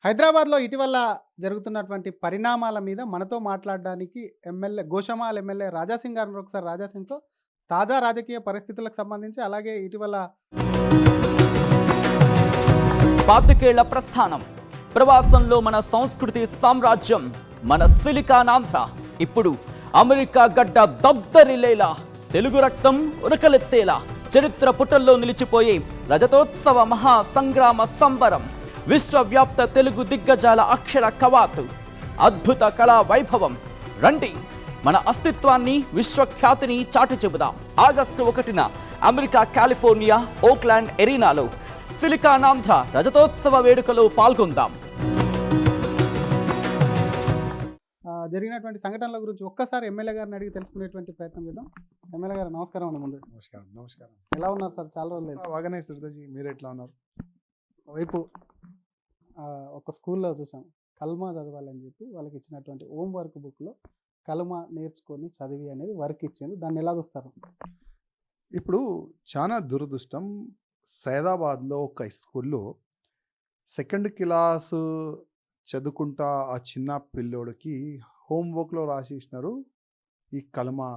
హైదరాబాద్‌లో ఇటీవల జరుగుతున్నటువంటి పరిణామాల మీద మనతో మాట్లాడడానికి గోషామహల్ ఎమ్మెల్యే రాజాసింగ్ గారు ఉన్నారు. ఒకసారి రాజాసింగ్‌తో తాజా రాజకీయ పరిస్థితులకు సంబంధించి, అలాగే ఇటీవల పాతికేళ్ల ప్రస్థానం, ప్రవాసంలో మన సంస్కృతి సామ్రాజ్యం, మన సిలికానాంధ్ర ఇప్పుడు అమెరికా గడ్డ దద్దరిల్లేలా, తెలుగు రక్తం ఉరకలెత్తేలా చరిత్ర పుటల్లో నిలిచిపోయే రజతోత్సవ మహా సంగ్రామ సంబరం, విశ్వవ్యాప్త తెలుగు దిగ్గజాల అక్షర కవాతు, అద్భుత కళా వైభవం. రండి, మన అస్తిత్వాన్ని, విశ్వఖ్యాతిని చాటి చెబుదాం. ఆగస్టు 1న అమెరికా కాలిఫోర్నియా ఓక్లాండ్ ఎరీనాలో సిలికానాంధ్ర రజతోత్సవ వేడుకలో పాల్గొందాం. జరిగినటువంటి సంఘటనల గురించి ఒక్కసారి ఎమ్మెల్యే గారిని అడిగి తెలుసుకునేటువంటి ప్రయత్నం చేద్దాం. ఎమ్మెల్యే గారు నమస్కారం అండి. ముందు నమస్కారం. నమస్కారం. ఎలా ఉన్నారు సార్? చాలా రోజులు లేదు. బాగానే శ్రద్ధజీ, మీరు ఎట్లా ఉన్నారు? వైపు ఒక స్కూల్లో చూసాం, కల్మా చదవాలని చెప్పి వాళ్ళకి ఇచ్చినటువంటి హోంవర్క్ బుక్లో కల్మా నేర్చుకొని చదివి అనేది వర్క్ ఇచ్చింది. దాన్ని ఎలా చూస్తారు? ఇప్పుడు చాలా దురదృష్టం, సైదాబాద్లో ఒక స్కూల్లో సెకండ్ క్లాసు చదువుకుంటా ఆ చిన్న పిల్లోడికి హోంవర్క్లో రాసేసినారు ఈ కలమా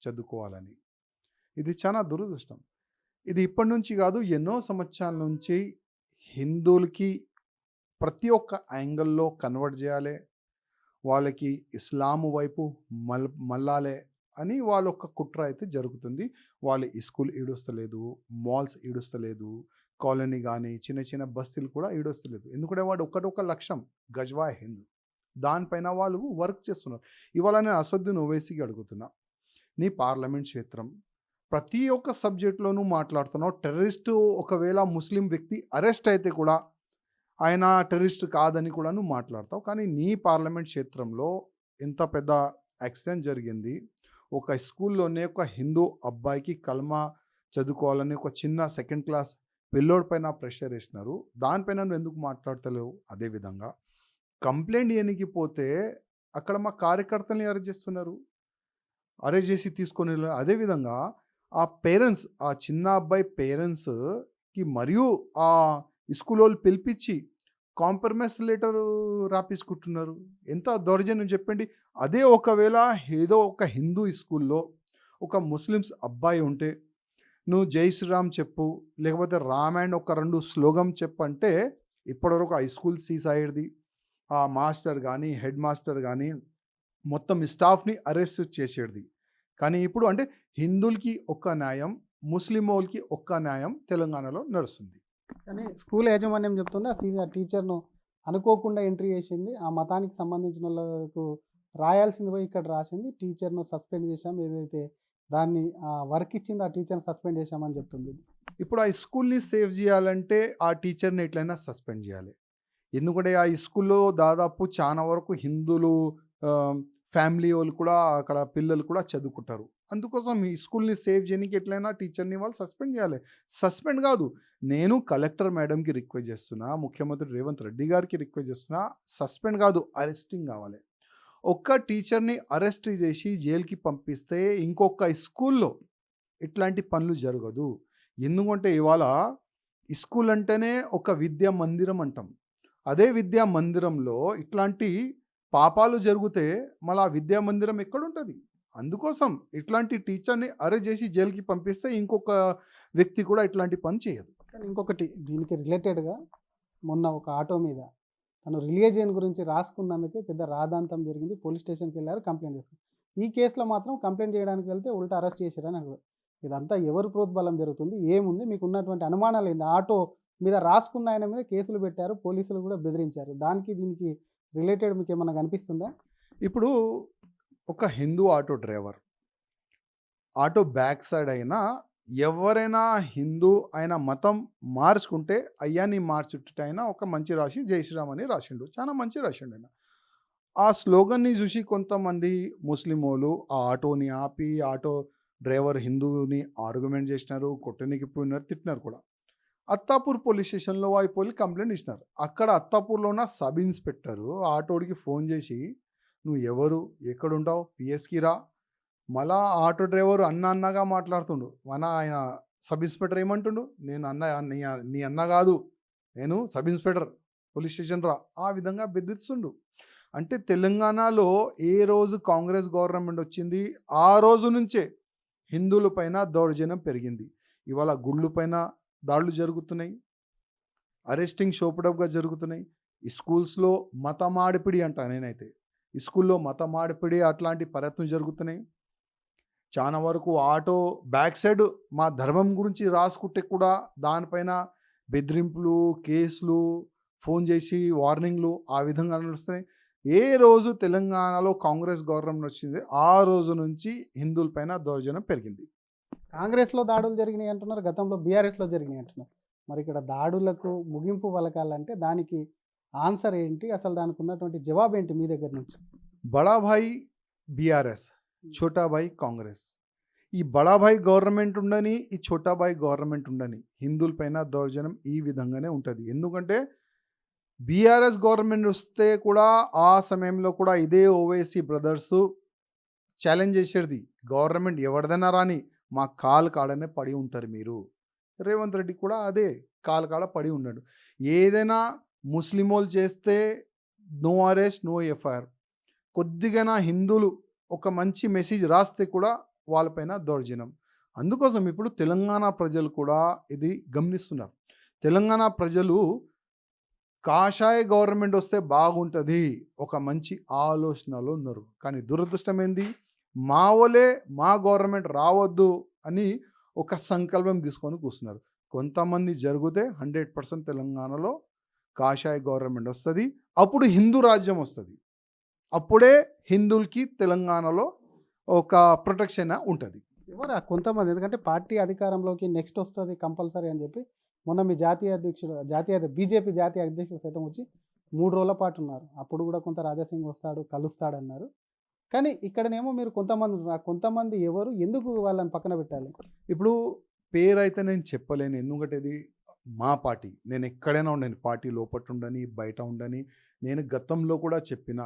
చదువుకోవాలని. ఇది చాలా దురదృష్టం. ఇది ఇప్పటి నుంచి కాదు, ఎన్నో సంవత్సరాల నుంచి హిందువులకి ప్రతి ఒక్క యాంగిల్లో కన్వర్ట్ చేయాలి, వాళ్ళకి ఇస్లాము వైపు మళ్ళాలే అని వాళ్ళ ఒక కుట్ర అయితే జరుగుతుంది. వాళ్ళు స్కూల్ ఈడొస్తలేదు, మాల్స్ ఈడొస్తలేదు, కాలనీ కానీ చిన్న చిన్న బస్తీలు కూడా ఈడొస్తలేదు. ఎందుకంటే వాడు ఒక లక్ష్యం, గజ్వా హింద్, దానిపైన వాళ్ళు వర్క్ చేస్తున్నారు. ఇవాళ నేను అసదుద్దీన్ ఓవైసీకి అడుగుతున్నా, నీ పార్లమెంట్ క్షేత్రం ప్రతి ఒక్క సబ్జెక్ట్లోనూ మాట్లాడుతున్నావు. టెర్రరిస్టు ఒకవేళ ముస్లిం వ్యక్తి అరెస్ట్ అయితే కూడా ఆయన టెర్రరిస్ట్ కాదని కూడా నువ్వు మాట్లాడతావు. కానీ నీ పార్లమెంట్ క్షేత్రంలో ఎంత పెద్ద యాక్సిడెంట్ జరిగింది, ఒక స్కూల్లోనే ఒక హిందూ అబ్బాయికి కల్మా చదువుకోవాలని ఒక చిన్న సెకండ్ క్లాస్ పిల్లోడి పైన ప్రెషర్ వేసినారు. దానిపైన నువ్వు ఎందుకు మాట్లాడతలేవు? అదేవిధంగా కంప్లైంట్ ఇవ్వడానికి పోతే అక్కడ మా కార్యకర్తల్ని అరెస్ట్ చేస్తున్నారు, అరెస్ట్ చేసి తీసుకొని. అదేవిధంగా ఆ పేరెంట్స్, ఆ చిన్న అబ్బాయి పేరెంట్స్కి మరియు ఆ స్కూల్ వాళ్ళు పిలిపించి కాంప్రమైజ్ లెటర్ రాపించుకుంటున్నారు. ఎంత దౌర్జన్యం చెప్పండి. అదే ఒకవేళ ఏదో ఒక హిందూ స్కూల్లో ఒక ముస్లిమ్స్ అబ్బాయి ఉంటే నువ్వు జై శ్రీరామ్ చెప్పు, లేకపోతే రామాయణ్ ఒక 2 శ్లోగం చెప్పంటే ఇప్పటివరకు ఆ స్కూల్ సీజ్ అయ్యేది. ఆ మాస్టర్ కానీ హెడ్ మాస్టర్ కానీ మొత్తం స్టాఫ్ని అరెస్ట్ చేసేది. కానీ ఇప్పుడు అంటే హిందువులకి ఒక్క న్యాయం, ముస్లిం వాళ్ళకి ఒక్క న్యాయం తెలంగాణలో నడుస్తుంది. కానీ స్కూల్ యాజమాన్యం చెప్తుంది, ఆ టీచర్ను అనుకోకుండా ఎంట్రీ చేసింది, ఆ మతానికి సంబంధించిన వాళ్ళకు రాయాల్సింది పోయి ఇక్కడ రాసింది, టీచర్ను సస్పెండ్ చేశాం, ఏదైతే దాన్ని వర్క్ ఇచ్చింది ఆ టీచర్ని సస్పెండ్ చేశామని చెప్తుంది. ఇప్పుడు ఆ స్కూల్ని సేవ్ చేయాలంటే ఆ టీచర్ని ఎట్లయినా సస్పెండ్ చేయాలి. ఎందుకంటే ఆ స్కూల్లో దాదాపు చాలా వరకు హిందువులు ఫ్యామిలీ వాళ్ళు కూడా, అక్కడ పిల్లలు కూడా చదువుకుంటారు. అందుకోసం ఈ స్కూల్ని సేవ్ చేయడానికి ఎట్లయినా టీచర్ని వాళ్ళు సస్పెండ్ చేయాలి. సస్పెండ్ కాదు, నేను కలెక్టర్ మేడంకి రిక్వెస్ట్ చేస్తున్నా, ముఖ్యమంత్రి రేవంత్ రెడ్డి గారికి రిక్వెస్ట్ చేస్తున్నా, సస్పెండ్ కాదు అరెస్టింగ్ కావాలి. ఒక్క టీచర్ని అరెస్ట్ చేసి జైలుకి పంపిస్తే ఇంకొక స్కూల్లో ఇట్లాంటి పనులు జరగదు. ఎందుకంటే ఇవాళ స్కూల్ అంటేనే ఒక విద్యా మందిరం అంటాం. అదే విద్యా మందిరంలో ఇట్లాంటి పాపాలు జరిగితే మళ్ళీ ఆ విద్యా మందిరం ఎక్కడుంటుంది? అందుకోసం ఇట్లాంటి టీచర్ని అరెస్ట్ చేసి జైలుకి పంపిస్తే ఇంకొక వ్యక్తి కూడా ఇట్లాంటి పని చేయదు. కానీ ఇంకొకటి దీనికి రిలేటెడ్గా, మొన్న ఒక ఆటో మీద తను రిలీజియన్ గురించి రాసుకున్నందుకే పెద్ద రాద్ధాంతం జరిగింది. పోలీస్ స్టేషన్కి వెళ్ళారు, కంప్లైంట్ చేశారు. ఈ కేసులో మాత్రం కంప్లైంట్ చేయడానికి వెళ్తే ఉల్టా అరెస్ట్ చేశారని అన్నారు. ఇదంతా ఎవరు ప్రోద్బలం జరుగుతుంది? ఏముంది? మీకు ఉన్నటువంటి అనుమానాలు ఏంది? ఆటో మీద రాసుకున్న ఆయన మీద కేసులు పెట్టారు, పోలీసులు కూడా బెదిరించారు. దీనికి రిలేటెడ్ మీకు ఏమన్నా కనిపిస్తుందా? ఇప్పుడు ఒక Hindu auto driver auto back side అయినా ఎవరైనా హిందూ ఆయన మతం మార్చుకుంటే అయ్యాన్ని మార్చుటైనా ఒక మంచి రాసి జై శ్రీరామ్ అని రాసిండు, చాలా మంచి రాసిండు ఆయన. ఆ స్లోగన్ని చూసి కొంతమంది ముస్లిం వాళ్ళు ఆ ఆటోని ఆపి ఆటో డ్రైవర్ హిందూని ఆర్గ్యుమెంట్ చేసినారు, కొట్టనికి పోయినారు, తిట్టినారు కూడా. అత్తాపూర్ పోలీస్ స్టేషన్లో పోయి కంప్లైంట్ ఇచ్చినారు. అక్కడ అత్తాపూర్లో ఉన్న సబ్ ఇన్స్పెక్టరు ఆటోడికి ఫోన్ చేసి, నువ్వు ఎవరు, ఎక్కడుంటావు, పిఎస్కి రా. మళ్ళా ఆటో డ్రైవర్ అన్నగా మాట్లాడుతుండు. ఆయన సబ్ ఇన్స్పెక్టర్ ఏమంటుండు, నేను నీ అన్న కాదు, నేను సబ్ ఇన్స్పెక్టర్, పోలీస్ స్టేషన్ రా, ఆ విధంగా బెదిరిస్తుండు. అంటే తెలంగాణలో ఏ రోజు కాంగ్రెస్ గవర్నమెంట్ వచ్చింది ఆ రోజు నుంచే హిందువుల పైన దౌర్జన్యం పెరిగింది. ఇవాళ గుళ్ళు పైన దాడులు జరుగుతున్నాయి, అరెస్టింగ్ షోపడప్గా జరుగుతున్నాయి. ఈ స్కూల్స్లో మతమాడిపిడి అంట నేనైతే, ఈ స్కూల్లో మతమాడిపిడి అట్లాంటి ప్రయత్నం జరుగుతున్నాయి. చాలా వరకు ఆటో బ్యాక్ సైడ్ మా ధర్మం గురించి రాసుకుంటే కూడా దానిపైన బెదిరింపులు, కేసులు, ఫోన్ చేసి వార్నింగ్లు ఆ విధంగా నడుస్తున్నాయి. ఏ రోజు తెలంగాణలో కాంగ్రెస్ గవర్నమెంట్ వచ్చింది ఆ రోజు నుంచి హిందువుల పైన దౌర్జన్యం పెరిగింది. కాంగ్రెస్లో దాడులు జరిగినాయి అంటున్నారు, గతంలో బీఆర్ఎస్లో జరిగినాయి అంటున్నారు. మరి ఇక్కడ దాడులకు ముగింపు పలకాలంటే దానికి ఆన్సర్ ఏంటి, అసలు దానికి ఉన్నటువంటి జవాబు ఏంటి మీ దగ్గర నుంచి? బడాభాయి బీఆర్ఎస్, ఛోటాభాయి కాంగ్రెస్. ఈ బడాభాయి గవర్నమెంట్ ఉండని, ఈ ఛోటాభాయి గవర్నమెంట్ ఉండని, హిందువుల పైన దౌర్జన్యం ఈ విధంగానే ఉంటుంది. ఎందుకంటే బీఆర్ఎస్ గవర్నమెంట్ వస్తే కూడా ఆ సమయంలో కూడా ఇదే ఓవైసీ బ్రదర్స్ ఛాలెంజ్ చేసేది, గవర్నమెంట్ ఎవరిదైనా రాని మా కాలు కాడనే పడి ఉంటారు మీరు. రేవంత్ రెడ్డి కూడా అదే కాలు కాడ పడి ఉన్నాడు. ఏదైనా ముస్లిమోలు చేస్తే నో అరెస్ట్ నో ఎఫ్ఐఆర్, కొద్దిగా హిందువులు ఒక మంచి మెసేజ్ రాస్తే కూడా వాళ్ళపైన దౌర్జన్యం. అందుకోసం ఇప్పుడు తెలంగాణ ప్రజలు కూడా ఇది గమనిస్తున్నారు. తెలంగాణ ప్రజలు కాషాయ గవర్నమెంట్ వస్తే బాగుంటుంది ఒక మంచి ఆలోచనలో ఉన్నారు. కానీ దురదృష్టం ఏంది, మా వాళ్ళే మా గవర్నమెంట్ రావద్దు అని ఒక సంకల్పం తీసుకొని కూర్చున్నారు. కొంతమంది జరిగితే 100% తెలంగాణలో కాషాయ గవర్నమెంట్ వస్తుంది, అప్పుడు హిందూ రాజ్యం వస్తుంది, అప్పుడే హిందువులకి తెలంగాణలో ఒక ప్రొటెక్షన్ ఉంటుంది. ఎవరు కొంతమంది, ఎందుకంటే పార్టీ అధికారంలోకి నెక్స్ట్ వస్తుంది కంపల్సరీ అని చెప్పి మొన్న మీ బీజేపీ జాతీయ అధ్యక్షుడు సైతం వచ్చి 3 రోజుల పాటు ఉన్నారు. అప్పుడు కూడా కొంత రాజాసింగ్ వస్తాడు కలుస్తాడన్నారు. కానీ ఇక్కడనేమో మీరు కొంతమంది ఎవరు, ఎందుకు వాళ్ళని పక్కన పెట్టాలి? ఇప్పుడు పేరు అయితే నేను చెప్పలేను, ఎందుకంటే ఇది మా పార్టీ. నేను ఎక్కడైనా ఉండని, పార్టీ లోపల ఉండని బయట ఉండని. నేను గతంలో కూడా చెప్పిన,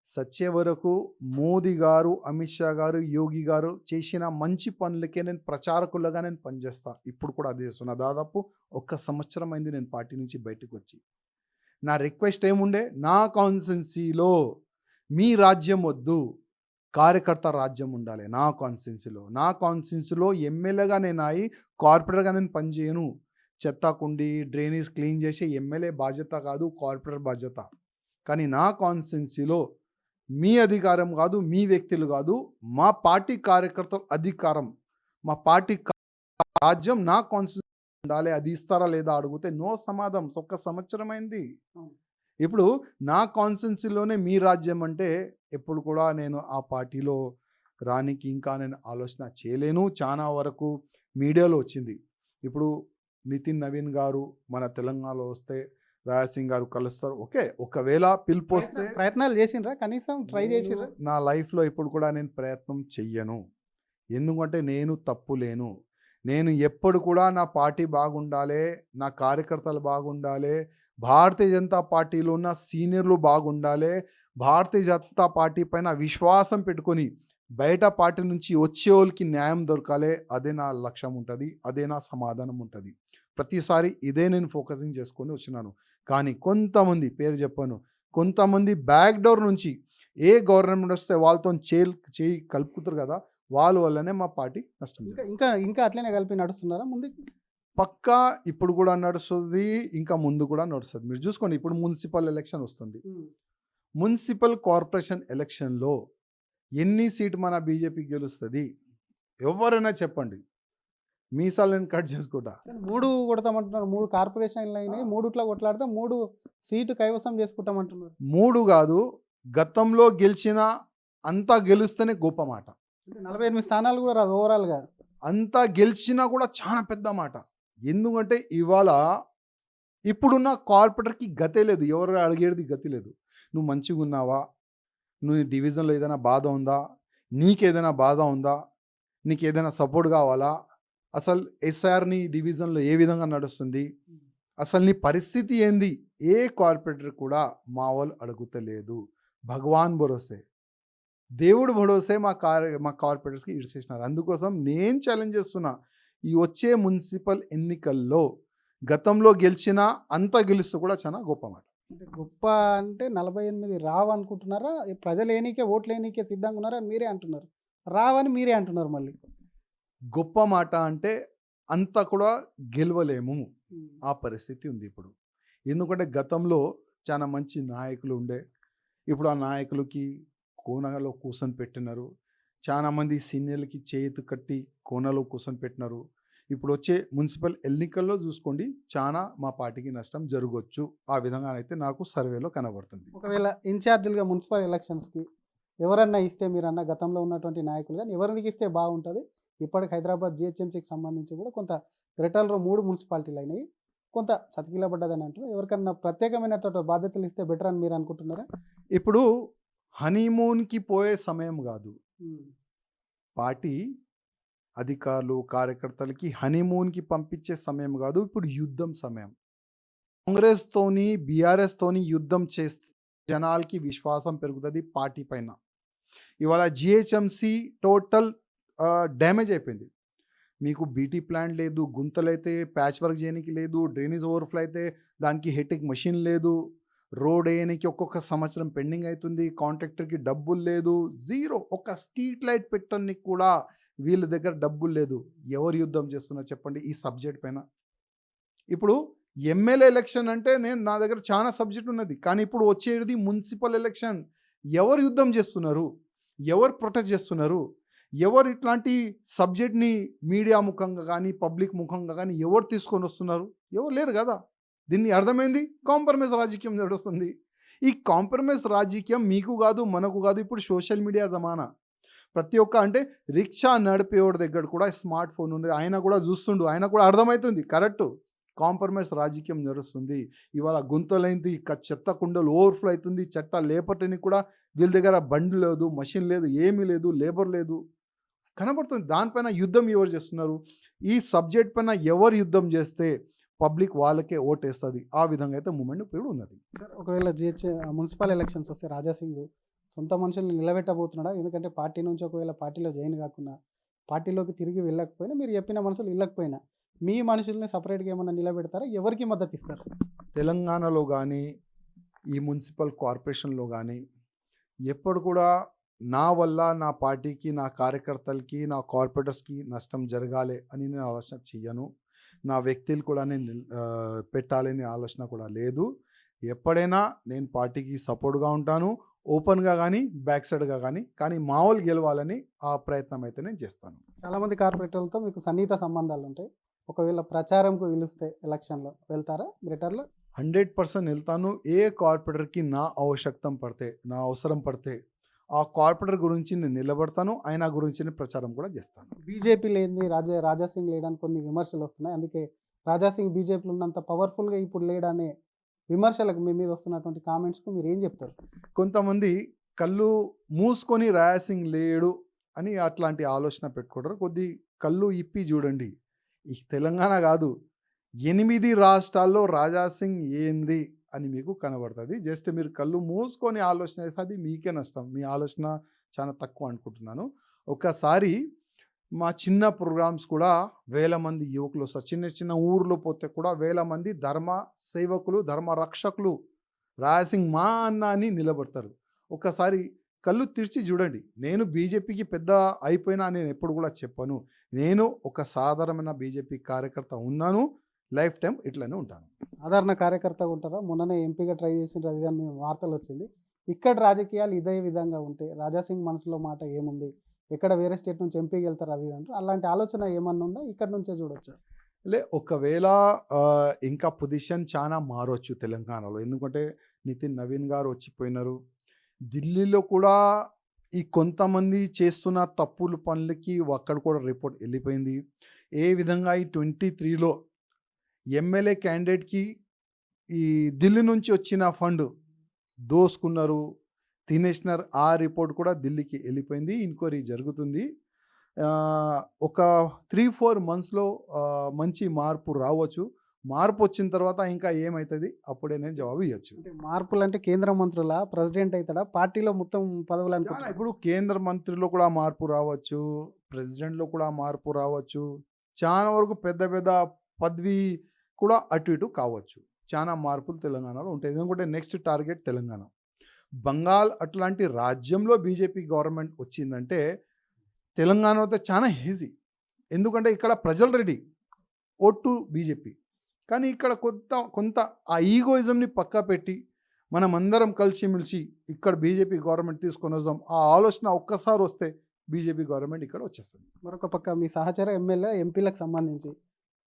సచ్చే వరకు మోదీ గారు, అమిత్ షా గారు, యోగి గారు చేసిన మంచి పనులకే నేను ప్రచారకులుగా నేను పనిచేస్తా. ఇప్పుడు కూడా అదే చేస్తున్నా. దాదాపు 1 సంవత్సరం అయింది నేను పార్టీ నుంచి బయటకు వచ్చి. నా రిక్వెస్ట్ ఏముండే, నా కాన్స్టిట్యున్సీలో మీ రాజ్యం వద్దు, కార్యకర్త రాజ్యం ఉండాలి నా కాన్స్టిట్యున్సీలో. నా కాన్స్టిట్యున్సీలో ఎమ్మెల్యేగా నేను అయి కార్పొరేటర్గా నేను పనిచేయను. చెత్త కుండి డ్రైనేజ్ క్లీన్ చేసే ఎమ్మెల్యే బాధ్యత కాదు, కార్పొరేటర్ బాధ్యత. కానీ నా కాన్స్టిట్యున్సీలో మీ అధికారం కాదు, మీ వ్యక్తులు కాదు, మా పార్టీ కార్యకర్తల అధికారం, మా పార్టీ రాజ్యం నా కాన్స్టిట్యూషన్ ఉండాలి. అది ఇస్తారా లేదా అడిగితే నో సమాధానం. 1 సంవత్సరం అయింది. ఇప్పుడు నా కాన్స్టిట్యున్సీలోనే మీ రాజ్యం అంటే ఎప్పుడు కూడా నేను ఆ పార్టీలో రానికి ఇంకా నేను ఆలోచన చేయలేను. చాలా వరకు మీడియాలో వచ్చింది. ఇప్పుడు నితిన్ నవీన్ గారు మన తెలంగాణలో వస్తే రాజసింగ్ గారు కలుస్తారు. ఓకే, ఒకవేళ పిలుపు వస్తే ప్రయత్నాలు చేసిండ్రా, కనీసం ట్రై చేసిండ్రా? నా లైఫ్లో ఇప్పుడు కూడా నేను ప్రయత్నం చెయ్యను. ఎందుకంటే నేను తప్పు లేను. నేను ఎప్పుడు కూడా నా పార్టీ బాగుండాలి, నా కార్యకర్తలు బాగుండాలి, భారతీయ జనతా పార్టీలో ఉన్న సీనియర్లు బాగుండాలి, భారతీయ జనతా పార్టీ పైన విశ్వాసం పెట్టుకొని బయట పార్టీ నుంచి వచ్చే వాళ్ళకి న్యాయం దొరకాలి. అదే నా లక్ష్యం ఉంటుంది, అదే నా సమాధానం ఉంటుంది. ప్రతిసారి ఇదే నేను ఫోకసింగ్ చేసుకొని వచ్చినాను. కానీ కొంతమంది, పేరు చెప్పాను, కొంతమంది బ్యాక్ డోర్ నుంచి ఏ గవర్నమెంట్ వస్తే వాళ్ళతో చేయి కలుపుకుతారు కదా, వాళ్ళ వల్లనే మా పార్టీ నష్టం. ఇంకా అట్లనే కలిపి నడుస్తున్నారా ముందుకు? పక్కా ఇప్పుడు కూడా నడుస్తుంది, ఇంకా ముందు కూడా నడుస్తుంది. మీరు చూసుకోండి, ఇప్పుడు మున్సిపల్ ఎలక్షన్ వస్తుంది. మున్సిపల్ కార్పొరేషన్ ఎలక్షన్లో ఎన్ని సీటు మన బీజేపీ గెలుస్తుంది ఎవరైనా చెప్పండి. మీసాలను కట్ చేసుకుంటా 3 కొడతామంటున్నారు. 3 కార్పొరేషన్లు అయినాయి, 3 కొట్లాడితే 3 సీటు కైవసం చేసుకుంటామంటున్నారు. 3 కాదు, గతంలో గెలిచిన అంతా గెలుస్తేనే గొప్ప మాట. 48 స్థానాలు కూడా రాదు ఓవరాల్గా. అంతా గెలిచినా కూడా చాలా పెద్ద మాట. ఎందుకంటే ఇవాళ ఇప్పుడున్న కార్పొరేటర్కి గతే లేదు, ఎవరు అడిగేది గతి లేదు. నువ్వు మంచిగా ఉన్నావా, నువ్వు డివిజన్లో ఏదైనా బాధ ఉందా, నీకేదైనా బాధ ఉందా, నీకు ఏదైనా సపోర్ట్ కావాలా, అసలు ఎస్ఆర్ నీ డివిజన్లో ఏ విధంగా నడుస్తుంది, అసలు నీ పరిస్థితి ఏంది, ఏ కార్పొరేటర్ కూడా మా వాళ్ళు అడుగుతలేదు. భగవాన్ భరోసే, దేవుడు భరోసే మా కార్పొరేటర్స్కి ఇడిసేసినారు. అందుకోసం నేను ఛాలెంజ్ చేస్తున్నా, ఈ వచ్చే మున్సిపల్ ఎన్నికల్లో గతంలో గెలిచినా అంత గెలుస్తూ కూడా చాలా గొప్ప మాట. అంటే గొప్ప అంటే 48 రావనుకుంటున్నారా? ప్రజలు ఏనీకే ఓట్లేనీకే సిద్ధంగా ఉన్నారా అని మీరే అంటున్నారు. రావని మీరే అంటున్నారు మళ్ళీ. గొప్ప మాట అంటే అంత కూడా గెలవలేము. హ్మ్. ఆ పరిస్థితి ఉంది ఇప్పుడు. ఎందుకంటే గతంలో చాలా మంచి నాయకులు ఉండే. ఇప్పుడు ఆ నాయకులకి కోనలో కూర్చొని పెట్టినారు. చాలా మంది సీనియర్‌లకి చేతి కట్టి కోనలో కూర్చొని పెట్టినారు. ఇప్పుడు వచ్చే మున్సిపల్ ఎన్నికల్లో చూసుకోండి చాలా మా పార్టీకి నష్టం జరగొచ్చు. ఆ విధంగానైతే నాకు సర్వేలో కనబడుతుంది. ఒకవేళ ఇన్‌చార్జ్‌లుగా మున్సిపల్ ఎలక్షన్స్‌కి ఎవరన్నా ఇస్తే మీరన్న గతంలో ఉన్నటువంటి నాయకులు గాని ఎవరికి ఇస్తే బాగుంటది? ఇప్పటికి హైదరాబాద్ జీహెచ్ఎంసీకి సంబంధించి కూడా కొంత గ్రేటర్‌లో 3 మున్సిపాలిటీలయినాయి. కొంత చతికిలబడ్డదని అంటున్నారు. ఎవరికన్నా ప్రత్యేకమైనటువంటి బాధ్యతలు ఇస్తే బెటర్ అని మీరు అనుకుంటున్నారా? ఇప్పుడు హనీమూన్‌కి పోయే సమయం గాదు. హ్మ్. పార్టీ అధికారులు, కార్యకర్తలకి హనీమూన్‌కి పంపించే సమయం గాదు. ఇప్పుడు యుద్ధం సమయం. కాంగ్రెస్‌తోని, బీఆర్ఎస్‌తోని యుద్ధం చేస్తే జనాలకి విశ్వాసం పెరుగుతది పార్టీ పైన. ఇవాళ జీహెచ్ఎంసీ టోటల్ డ్యామేజ్ అయిపోయింది. మీకు బీటీ ప్లాంట్ లేదు, గుంతలైతే ప్యాచ్ వర్క్ చేయనీకి లేదు, డ్రైనేజ్ ఓవర్‌ఫ్లో అయితే దానికి హెటిక్ మెషిన్ లేదు, రోడ్ ఏయనీకి ఒక్కొక్క సంవత్సరం పెండింగ్ అయితుంది, కాంట్రాక్టర్‌కి డబ్బులు లేదు, జీరో. ఒక స్ట్రీట్ లైట్ పెట్టనీకి కూడా వీళ్ళ దగ్గర డబ్బులు లేదు. ఎవరు యుద్ధం చేస్తున్నారు చెప్పండి ఈ సబ్జెక్ట్ పైన? ఇప్పుడు ఎమ్మెల్యే ఎలక్షన్ అంటే నా దగ్గర చాలా సబ్జెక్ట్ ఉన్నది. కానీ ఇప్పుడు వచ్చేది మున్సిపల్ ఎలక్షన్. ఎవరు యుద్ధం చేస్తున్నారు? ఎవరు ప్రొటెస్ట్ చేస్తున్నారు? ఎవరు ఇట్లాంటి సబ్జెక్ట్‌ని మీడియా ముఖంగా గానీ, పబ్లిక్ ముఖంగా గానీ ఎవరు తీసుకొని వస్తున్నారు? ఎవరు లేరు గదా! దీన్ని అర్థమైంది కాంప్రమైజ్ రాజకీయం నడుస్తుంది. ఈ కాంప్రమైజ్ రాజకీయం మీకు గాదు, మనకు గాదు. ఇప్పుడు సోషల్ మీడియా జమానా. ప్రతి ఒక్క అంటే రిక్షా నడిపేవాడి దగ్గర కూడా స్మార్ట్ ఫోన్ ఉంది. ఆయన కూడా చూస్తుండు. ఆయన కూడా అర్థమవుతుంది కరెక్టు. కాంప్రమైజ్ రాజకీయం నడుస్తుంది. ఇవాళ గుంతలైంది, చెత్త కుండలు ఓవర్‌ఫ్లో అయితుంది. చెత్త లేపటానికి కూడా వీళ్ళ దగ్గర బండి లేదు, మషిన్ లేదు, ఏమీ లేదు, లేబర్ లేదు. కనబడుతుంది. దానిపైన యుద్ధం ఎవరు చేస్తున్నారు? ఈ సబ్జెక్ట్ పైన ఎవరు యుద్ధం చేస్తే పబ్లిక్ వాళ్ళకే ఓటేస్తది. ఆ విధంగా అయితే మూవ్‌మెంట్ ఇప్పుడు ఉన్నది. ఒకవేళ మున్సిపల్ ఎలక్షన్స్ వస్తే రాజాసింగ్ సొంత మనుషుల్ని నిలబెట్టబోతున్నాడా? ఎందుకంటే పార్టీ నుంచి ఒకవేళ పార్టీలో జాయిన్ కాకున్నా, పార్టీలోకి తిరిగి వెళ్ళకపోయినా, మీరు చెప్పిన మనుషులు వెళ్ళకపోయినా, మీ మనుషుల్ని సెపరేట్‌గా ఏమన్నా నిలబెడతారా? ఎవరికి మద్దతు ఇస్తారు? తెలంగాణలో గానీ, ఈ మున్సిపల్ కార్పొరేషన్‌లో గానీ, ఎప్పుడు కూడా నా వల్ల నా పార్టీకి, నా కార్యకర్తలకి, నా కార్పొరేటర్స్‌కి నష్టం జరగాలి అని నేను ఆలోచన చెయ్యను. నా వ్యక్తులు కూడా నేను పెట్టాలని ఆలోచన కూడా లేదు. ఎప్పుడైనా నేను పార్టీకి సపోర్ట్‌గా ఉంటాను. ఓపెన్‌గా గానీ, బ్యాక్ సైడ్‌గా గానీ, కానీ మా వోళ్ళు గెలవాలని ఆ ప్రయత్నం అయితే నేను చేస్తాను. చాలామంది కార్పొరేటర్లతో మీకు సన్నిహిత సంబంధాలుంటాయి. ఒకవేళ ప్రచారంకు పిలిస్తే ఎలక్షన్‌లో వెళ్తారా గ్రేటర్‌లో? 100% వెళ్తాను. ఏ కార్పొరేటర్‌కి నా నా అవసరం పడితే ఆ కార్పొరేటర్ గురించి నేను నిలబడతాను. ఆయన గురించి నేను ప్రచారం కూడా చేస్తాను. బీజేపీ లేనిది రాజాసింగ్ లేడని కొన్ని విమర్శలొస్తున్నాయి. అందుకే రాజాసింగ్ బీజేపీలో ఉన్నంత పవర్‌ఫుల్‌గా ఇప్పుడు లేడనే విమర్శలకు మీ మీద వస్తున్నటువంటి కామెంట్స్‌కు మీరేం చెప్తారు? కొంతమంది కళ్ళు మూసుకొని రాయాసింగ్ లేడు అని అట్లాంటి ఆలోచన పెట్టుకుంటారు. కళ్ళు ఇప్పి చూడండి. ఈ తెలంగాణ కాదు, 8 రాష్ట్రాల్లో రాజాసింగ్ ఏంది అని మీకు కనబడుతుంది. జస్ట్ మీరు కళ్ళు మూసుకొని ఆలోచన చేస్తే అది మీకే నష్టం. మీ ఆలోచన చాలా తక్కువ అనుకుంటున్నాను. ఒకసారి మా చిన్న ప్రోగ్రామ్స్ కూడా వేల మంది యువకులు వస్తారు. చిన్న చిన్న ఊర్లో పోతే కూడా వేల మంది ధర్మ సేవకులు, ధర్మ రక్షకులు రాయసింగ్ మా అన్న అని నిలబడతారు. ఒకసారి కళ్ళు తెరిచి చూడండి. నేను బీజేపీకి పెద్ద అయిపోయినా నేను ఎప్పుడు కూడా చెప్పను. నేను ఒక సాధారణమైన బీజేపీ కార్యకర్త ఉన్నాను. లైఫ్ టైం ఇట్లనే ఉంటాను. సాధారణ కార్యకర్తగా ఉంటారా? మొన్ననే ఎంపీగా ట్రై చేసిండ్రు అది అని వార్తలొచ్చింది. ఇక్కడ రాజకీయాలు ఇదే విధంగా ఉంటే రాజాసింగ్ మనసులో మాట ఏముంది? ఎక్కడ వేరే స్టేట్ నుంచి ఎంపీకి వెళ్తారు అది ఇది అంటారు. అలాంటి ఆలోచన ఏమన్నా ఉందా? ఇక్కడ నుంచే చూడొచ్చా? ఒకవేళ ఇంకా పొజిషన్ చాలా మారొచ్చు తెలంగాణలో. ఎందుకంటే నితిన్ నవీన్ గారు వచ్చిపోయినారు. ఢిల్లీలో కూడా ఈ కొంతమంది చేస్తున్న తప్పుల పనులకి అక్కడ కూడా రిపోర్ట్ వెళ్ళిపోయింది. ఏ విధంగా ఈ 23లో ఎమ్మెల్యే క్యాండిడేట్‌కి ఈ ఢిల్లీ నుంచి వచ్చిన ఫండ్ దోసుకున్నారు, తినేసినారు. ఆ రిపోర్ట్ కూడా ఢిల్లీకి వెళ్ళిపోయింది. ఎంక్వైరీ జరుగుతుంది. ఒక 3-4 మంత్స్‌లో మంచి మార్పు రావచ్చు. మార్పు వచ్చిన తర్వాత ఇంకా ఏమైతది అప్పుడే నేను జవాబు ఇవ్వచ్చు. అంటే మార్పులంటే కేంద్ర మంత్రులా? ప్రెసిడెంట్ అయితాడా? పార్టీలో మొత్తం పదవులు అనుకుంటా. ఇప్పుడు కేంద్ర మంత్రిలో కూడా మార్పు రావచ్చు. ప్రెసిడెంట్‌లో కూడా మార్పు రావచ్చు. చాలా వరకు పెద్ద పెద్ద పదవి కూడా అటు ఇటు కావచ్చు. చాలా మార్పులు తెలంగాణలో ఉంటాయి. ఎందుకంటే నెక్స్ట్ టార్గెట్ తెలంగాణ. బంగాల్ అట్లాంటి రాజ్యంలో బీజేపీ గవర్నమెంట్ వచ్చిందంటే తెలంగాణతో చాలా ఈజీ. ఎందుకంటే ఇక్కడ ప్రజలు రెడీ ఓటు బీజేపీ. కానీ ఇక్కడ కొంత ఆ ఈగోయిజంని పక్కా పెట్టి మనమందరం కలిసిమెలిసి ఇక్కడ బీజేపీ గవర్నమెంట్ తీసుకొని వస్తాం, ఆ ఆలోచన ఒక్కసారి వస్తే బీజేపీ గవర్నమెంట్ ఇక్కడ వచ్చేస్తుంది. మరొక పక్క మీ సహచర ఎమ్మెల్యే ఎంపీలకు సంబంధించి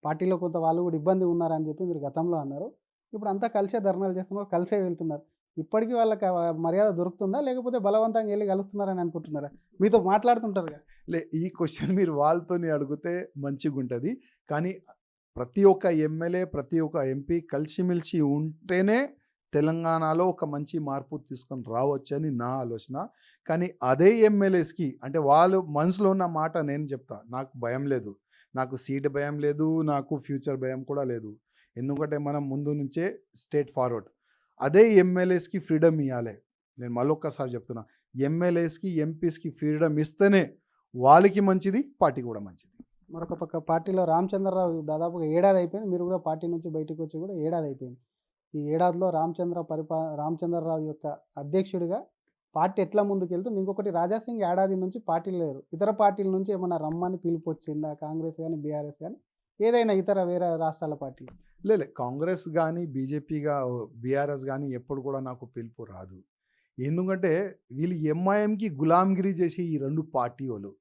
పార్టీలో కొంత వాళ్ళు కూడా ఇబ్బంది ఉన్నారని చెప్పి మీరు గతంలో అన్నారు. ఇప్పుడు అంతా కలిసే ధర్నాలు చేస్తున్నారు, కలిసే వెళ్తున్నారు. ఇప్పటికీ వాళ్ళకి మర్యాద దొరుకుతుందా, లేకపోతే బలవంతంగా వెళ్ళి కలుస్తున్నారని అనుకుంటున్నారా? మీతో మాట్లాడుతుంటారు కదా. ఈ క్వశ్చన్ మీరు వాళ్ళతోని అడిగితే మంచిగా ఉంటుంది. కానీ ప్రతి ఒక్క ఎమ్మెల్యే ప్రతి ఒక్క ఎంపీ కలిసిమెలిసి ఉంటేనే తెలంగాణలో ఒక మంచి మార్పు తీసుకొని రావచ్చు అని నా ఆలోచన. కానీ అదే ఎమ్మెల్యేస్కి అంటే వాళ్ళు మనసులో ఉన్న మాట నేను చెప్తా, నాకు భయం లేదు, నాకు సీట్ భయం లేదు, నాకు ఫ్యూచర్ భయం కూడా లేదు. ఎందుకంటే మనం ముందు నుంచే స్ట్రేట్ ఫార్వర్డ్. అదే ఎమ్మెల్యేస్కి ఫ్రీడమ్ ఇవ్వాలి. నేను మళ్ళొక్కసారి చెప్తున్నా, ఎమ్మెల్యేస్కి ఎంపీస్కి ఫ్రీడమ్ ఇస్తేనే వాళ్ళకి మంచిది, పార్టీ కూడా మంచిది. మరొక పక్క పార్టీలో రామచంద్రరావు దాదాపుగా ఏడాది అయిపోయింది. మీరు కూడా పార్టీ నుంచి బయటకు వచ్చి కూడా ఏడాది అయిపోయింది. ఈ ఏడాదిలో రామచంద్రరావు యొక్క అధ్యక్షుడిగా పార్టీ ఎట్లా ముందుకెళ్తుంది? ఇంకొకటి, రాజాసింగ్ ఏడాది నుంచి పార్టీలు లేరు. ఇతర పార్టీల నుంచి ఏమన్నా రమ్మని పిలుపు వచ్చిందా? కాంగ్రెస్ కానీ బీఆర్ఎస్ కానీ ఏదైనా ఇతర వేరే రాష్ట్రాల పార్టీలు? లేదు, కాంగ్రెస్ కానీ బీజేపీగా బీఆర్ఎస్ కానీ ఎప్పుడు కూడా నాకు పిలుపు రాదు. ఎందుకంటే వీళ్ళు ఎంఐఎంకి గులాంగిరి చేసి ఈ రెండు పార్టీ వాళ్ళు.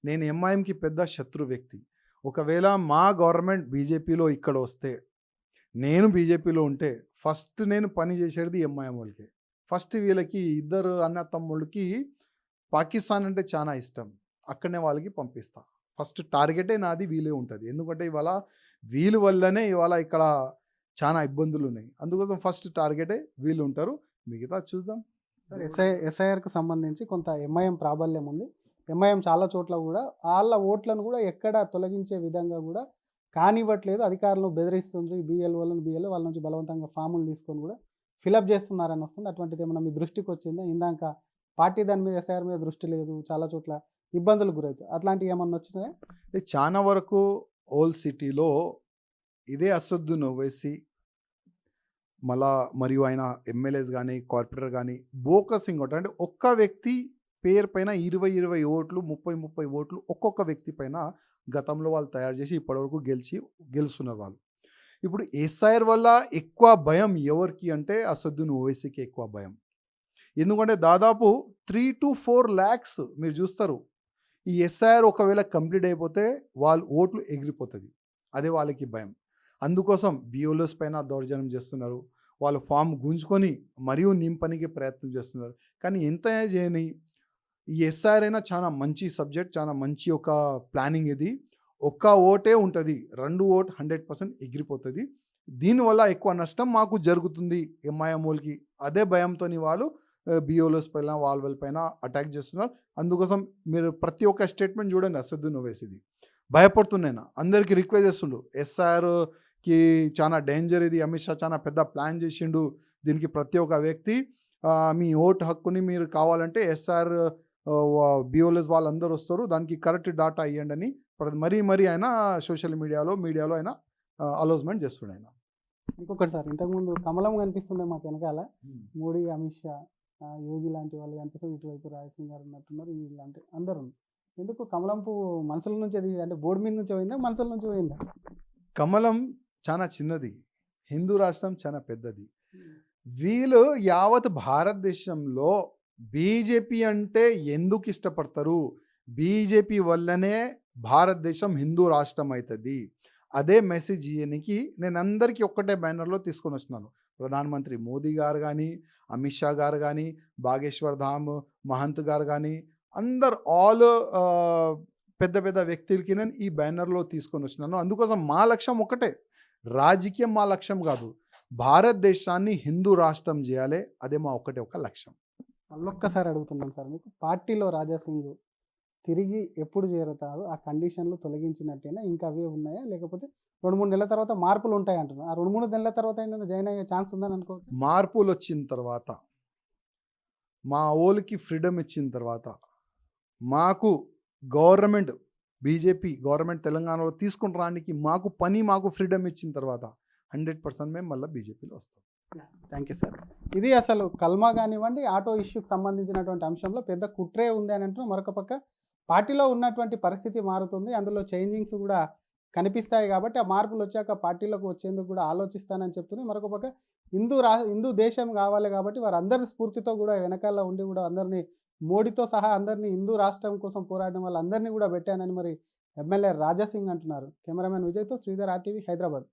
నేను ఎంఐఎంకి పెద్ద శత్రు వ్యక్తి. ఒకవేళ మా గవర్నమెంట్ బీజేపీలో ఇక్కడ వస్తే, నేను బీజేపీలో ఉంటే ఫస్ట్ నేను పని చేసేది ఎంఐఎం వాళ్ళకి. ఫస్ట్ వీళ్ళకి ఇద్దరు అన్న తమ్ముళ్ళకి పాకిస్తాన్ అంటే చాలా ఇష్టం, అక్కడనే వాళ్ళకి పంపిస్తా. ఫస్ట్ టార్గెటే నాది వీళ్ళే ఉంటుంది. ఎందుకంటే ఇవాళ వీళ్ళ వల్లనే ఇవాళ ఇక్కడ చాలా ఇబ్బందులు ఉన్నాయి. అందుకోసం ఫస్ట్ టార్గెటే వీళ్ళు ఉంటారు, మిగతా చూద్దాం. ఎస్ఐఆర్కు సంబంధించి కొంత ఎంఐఎం ప్రాబల్యం ఉంది. ఎంఐఎం చాలా చోట్ల కూడా వాళ్ళ ఓట్లను కూడా ఎక్కడ తొలగించే విధంగా కూడా కానివ్వట్లేదు. అధికారులను బెదిరిస్తుంది. బిఎల్ఓ వాళ్ళ నుంచి బలవంతంగా ఫాములు తీసుకొని కూడా ఫిలప్ చేస్తున్నారని వస్తుంది. అటువంటిది ఏమన్నా మీ దృష్టికి వచ్చిందా? ఇందాక పార్టీ దాని మీద, ఎస్ఐఆర్ మీద దృష్టి లేదు, చాలా చోట్ల ఇబ్బందులు గురవుతాయి, అట్లాంటివి ఏమన్నా వచ్చినాయా? చాలా వరకు ఓల్డ్ సిటీలో ఇదే అసదుద్దీన్ ఓవైసీ మళ్ళా మరియు ఆయన ఎమ్మెల్యేస్ కానీ కార్పొరేటర్ కానీ బోకసింగ్ ఒకటి, అంటే ఒక్క వ్యక్తి పేరు పైన 20 ఓట్లు 30 ఓట్లు ఒక్కొక్క వ్యక్తి పైన గతంలో వాళ్ళు తయారు చేసి ఇప్పటివరకు గెలుస్తున్నారు వాళ్ళు. ఇప్పుడు ఎస్ఐఆర్ వల్ల ఎక్కువ భయం ఎవరికి అంటే అసదుద్దీన్ ఓవైసీకి ఎక్కువ భయం. ఎందుకంటే దాదాపు 3 to 4 lakhs మీరు చూస్తారు. ఈ ఎస్ఐఆర్ ఒకవేళ కంప్లీట్ అయిపోతే వాళ్ళ ఓట్లు ఎగిరిపోతుంది, అదే వాళ్ళకి భయం. అందుకోసం బిఓలోస్ పైన దౌర్జన్యం చేస్తున్నారు, వాళ్ళు ఫామ్ గుంజుకొని మరియు నింపనికి ప్రయత్నం చేస్తున్నారు. కానీ ఎంత చేయని ఈ ఎస్ఐఆర్ అయినా చాలా మంచి సబ్జెక్ట్, చాలా మంచి ఒక ప్లానింగ్. ఇది ఒక్క ఓటే ఉంటుంది, 2 ఓట్ 100% ఎగిరిపోతుంది. దీనివల్ల ఎక్కువ నష్టం మాకు జరుగుతుంది ఎంఐఎం వాళ్ళకి. అదే భయంతో వాళ్ళు బిఓలోస్ పైన వాళ్ళ పైన అటాక్ చేస్తున్నారు. అందుకోసం మీరు ప్రతి ఒక్క స్టేట్మెంట్ చూడండి అసదుద్దీన్ ఓవైసీది. భయపడుతున్నాను, అందరికీ రిక్వెస్ట్ చేస్తుండు, ఎస్ఆర్కి చాలా డేంజర్ ఇది, అమిత్ షా చాలా పెద్ద ప్లాన్ చేసిండు, దీనికి ప్రతి ఒక్క వ్యక్తి మీ ఓటు హక్కుని మీరు కావాలంటే ఎస్ఆర్ బిఓఎస్ వాళ్ళందరూ వస్తారు, దానికి కరెక్ట్ డాటా ఇవ్వండి అని మరీ ఆయన సోషల్ మీడియాలో ఆయన అనౌన్స్మెంట్ చేస్తుండే. ఆయన ఇంకొకటి సార్, ఇంతకుముందు కమలం కనిపిస్తుండే మాకు వెనకాల, మోడీ, అమిత్ షా, యోగి లాంటి వాళ్ళు కనిపిస్తుంది, ఇటువైపు రాజసింగ్ గారు ఉన్నట్టున్నారు, ఇలాంటి అందరూ. ఎందుకు కమలం పువ్వు మనసుల నుంచి, అది అంటే బోర్డు మీద నుంచి పోయిందా, మనసుల నుంచి పోయిందా? కమలం చాలా చిన్నది, హిందూ రాష్ట్రం చాలా పెద్దది. వీళ్ళు యావత్ భారతదేశంలో బీజేపీ అంటే ఎందుకు ఇష్టపడతారు? బీజేపీ వల్లనే భారతదేశం హిందూ రాష్ట్రం అవుతుంది. అదే మెసేజ్ ఇయనికి నేను అందరికీ ఒక్కటే బ్యానర్లో తీసుకొని వచ్చినాను. ప్రధానమంత్రి మోదీ గారు కానీ, అమిత్ షా గారు కానీ, బాగేశ్వర్ ధామ్ మహంత్ గారు కానీ, అందరు ఆల్ పెద్ద వ్యక్తులకి నేను ఈ బ్యానర్లో తీసుకొని వచ్చినాను. అందుకోసం మా లక్ష్యం ఒకటే, రాజకీయం మా లక్ష్యం కాదు, భారతదేశాన్ని హిందూ రాష్ట్రం చేయాలి, అదే మా ఒక లక్ష్యం. మళ్ళొక్కసారి అడుగుతున్నాను సార్, మీకు పార్టీలో రాజాసింగ్ తిరిగి ఎప్పుడు చేరుతారు? ఆ కండిషన్లు తొలగించినట్టేనా, ఇంకా అవే ఉన్నాయా, లేకపోతే 2-3 నెలల తర్వాత మార్పులు ఉంటాయి అంటున్నారు? ఆ 2-3 నెలల తర్వాత అయినా జాయిన్ అయ్యే ఛాన్స్ ఉందని అనుకోవచ్చు. మార్పులు వచ్చిన తర్వాత, మా ఓళ్ళకి ఫ్రీడమ్ ఇచ్చిన తర్వాత, మాకు గవర్నమెంట్ బీజేపీ గవర్నమెంట్ తెలంగాణలో తీసుకుని రానికి మాకు ఫ్రీడమ్ ఇచ్చిన తర్వాత 100% మేము మళ్ళీ బీజేపీలో వస్తాం. Thank you sir. ఇది అసలు కల్మా కానివ్వండి, ఆటో ఇష్యూకి సంబంధించినటువంటి అంశంలో పెద్ద కుట్రే ఉంది అని అంటూ మరొక పక్క పార్టీలో ఉన్నటువంటి పరిస్థితి మారుతుంది. అందులో చేంజింగ్స్ కూడా కనిపిస్తాయి కాబట్టి ఆ మార్పులు వచ్చాక పార్టీలోకి వచ్చేందుకు కూడా ఆలోచిస్తానని చెప్తుంది. మరొక పక్క హిందూ దేశం కావాలి కాబట్టి వారందరి స్ఫూర్తితో కూడా వెనకాల ఉండి కూడా అందరినీ మోడీతో సహా అందరినీ హిందూ రాష్ట్రం కోసం పోరాడిన వాళ్ళందరినీ కూడా పెట్టానని మరి ఎమ్మెల్యే రాజాసింగ్ అంటున్నారు. కెమెరామెన్ విజయ్తో శ్రీధర్, RTV, హైదరాబాద్.